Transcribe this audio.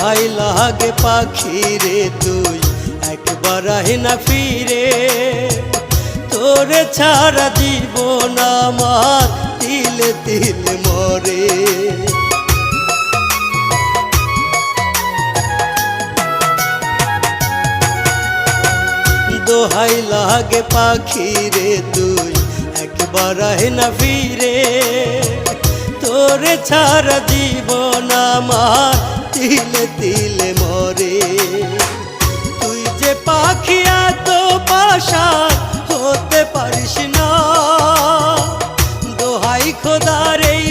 দোহাই লাগে পাখি রে তুই একবার আহে না ফিরে, তোরে ছাড়া জীবন আমার তিলে তিলে মরে। দোহাই লাগে পাখি রে তুই একবার আহে না ফিরে, তোরে ছাড়া জীবন আমার তিলে তিলে মরে। তুই যে পাখি এত পাশান হতে পারিস না, দোহাই খোদার এই